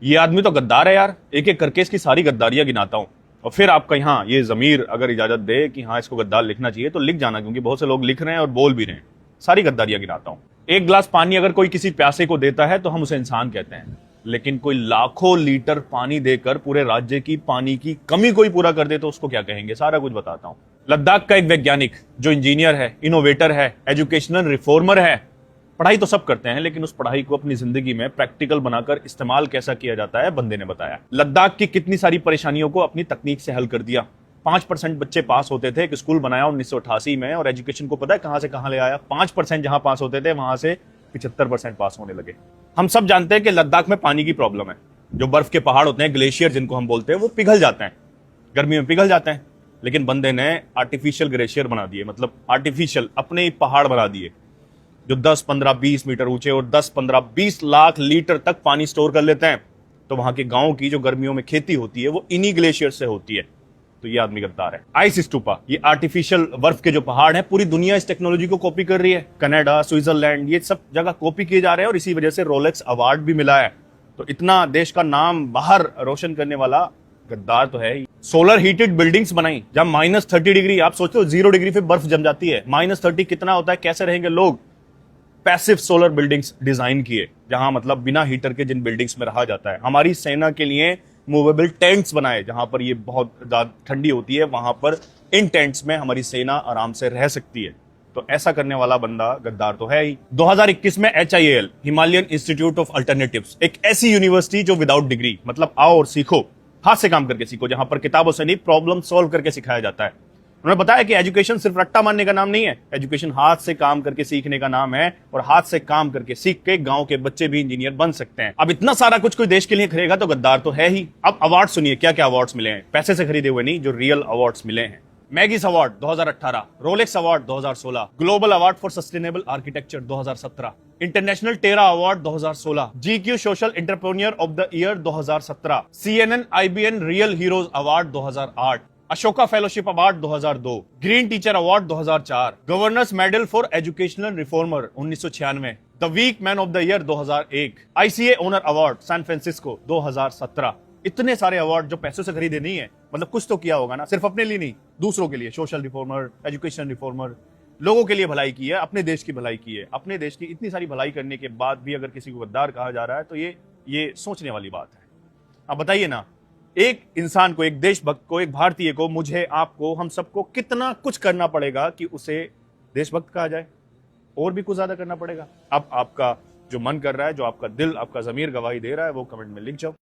ये आदमी तो गद्दार है यार, एक एक करके इसकी सारी गद्दारियां गिनाता हूं और फिर आपका यहाँ ये जमीर अगर इजाजत दे कि हाँ इसको गद्दार लिखना चाहिए तो लिख जाना, क्योंकि बहुत से लोग लिख रहे हैं और बोल भी रहे हैं। सारी गद्दारियां गिनाता हूं। एक गिलास पानी अगर कोई किसी प्यासे को देता है तो हम उसे इंसान कहते हैं, लेकिन कोई लाखों लीटर पानी देकर पूरे राज्य की पानी की कमी कोई पूरा कर दे तो उसको क्या कहेंगे, सारा कुछ बताता हूं। लद्दाख का एक वैज्ञानिक जो इंजीनियर है, इनोवेटर है, एजुकेशनल रिफॉर्मर है, पढ़ाई तो सब करते हैं लेकिन उस पढ़ाई को अपनी जिंदगी में प्रैक्टिकल बनाकर इस्तेमाल कैसा किया जाता है बंदे ने बताया। लद्दाख की कितनी सारी परेशानियों को अपनी तकनीक से हल कर दिया। 5% बच्चे पास होते थे, एक स्कूल बनाया 1988 में, और एजुकेशन को पता है कहां से कहां ले आया। 5% जहां पास होते थे वहां से 75% पास होने लगे। हम सब जानते हैं कि लद्दाख में पानी की प्रॉब्लम है। जो बर्फ के पहाड़ होते हैं, ग्लेशियर जिनको हम बोलते हैं, वो पिघल जाते हैं, गर्मी में पिघल जाते हैं। लेकिन बंदे ने आर्टिफिशियल ग्लेशियर बना दिए, मतलब आर्टिफिशियल अपने ही पहाड़ बना दिए जो 10, 15, 20 मीटर ऊंचे और 10, 15, 20 लाख लीटर तक पानी स्टोर कर लेते हैं। तो वहां के गांव की जो गर्मियों में खेती होती है वो इन्हीं ग्लेशियर से होती है। तो ये आदमी गद्दार है। आइस स्टूपा, ये आर्टिफिशियल बर्फ के जो पहाड़ हैं, पूरी दुनिया इस टेक्नोलॉजी को कॉपी कर रही है। कनाडा, स्विट्जरलैंड, ये सब जगह कॉपी किए जा रहे हैं और इसी वजह से रोलेक्स अवार्ड भी मिला है। तो इतना देश का नाम बाहर रोशन करने वाला गद्दार तो है ही। सोलर हीटेड बिल्डिंग्स बनाई जहां -30 डिग्री, आप सोचते हो 0 डिग्री पे बर्फ जम जाती है, -30 कितना होता है, कैसे रहेंगे लोग। पैसिव सोलर बिल्डिंग्स डिजाइन किए जहां मतलब बिना हीटर के जिन बिल्डिंग्स में रहा जाता है। हमारी सेना के लिए मूवेबल टेंट्स बनाए जहां पर ये बहुत ज्यादा ठंडी होती है, वहां पर इन टेंट्स में हमारी सेना आराम से रह सकती है। तो ऐसा करने वाला बंदा गद्दार तो है ही। 2021 में HIAL, Himalayan institute of alternatives, एक ऐसी यूनिवर्सिटी जो विदाउट डिग्री, मतलब आओ और सीखो, हाथ से काम करके सीखो, जहां पर किताबों से नहीं प्रॉब्लम सॉल्व करके सिखाया जाता है। उन्होंने बताया कि एजुकेशन सिर्फ रट्टा मारने का नाम नहीं है, एजुकेशन हाथ से काम करके सीखने का नाम है, और हाथ से काम करके सीख के गांव के बच्चे भी इंजीनियर बन सकते हैं। अब इतना सारा कुछ कोई देश के लिए करेगा तो गद्दार तो है ही। अब अवार्ड सुनिए, क्या क्या अवार्ड्स मिले हैं, पैसे से खरीदे हुए नहीं, जो रियल अवार्ड्स मिले हैं। Magsaysay award 2018, Rolex award 2016, global award for sustainable architecture 2017, international terra award 2016, GQ social entrepreneur of the year 2017, CNN IBN real heroes award 2008, Ashoka fellowship award 2002, green teacher award 2004, governor's medal for educational reformer 1996, the week man of the year 2001, ICA honour award San Francisco 2017। इतने सारे award जो पैसों से खरीदे नहीं है, मतलब कुछ तो किया होगा ना, सिर्फ अपने लिए नहीं, दूसरों के लिए। सोशल रिफॉर्मर, एजुकेशन रिफॉर्मर, लोगों के लिए भलाई की है, अपने देश की भलाई की है। अपने देश की इतनी सारी भलाई करने के बाद भी अगर किसी को गद्दार कहा जा रहा है तो ये सोचने वाली बात है। अब बताइए ना, एक इंसान को, एक देशभक्त को, एक भारतीय को, मुझे, आपको, हम सबको कितना कुछ करना पड़ेगा कि उसे देशभक्त कहा जाए? और भी कुछ ज्यादा करना पड़ेगा। अब आपका जो मन कर रहा है, जो आपका दिल, आपका जमीर गवाही दे रहा है, वो कमेंट में लिख जाओ।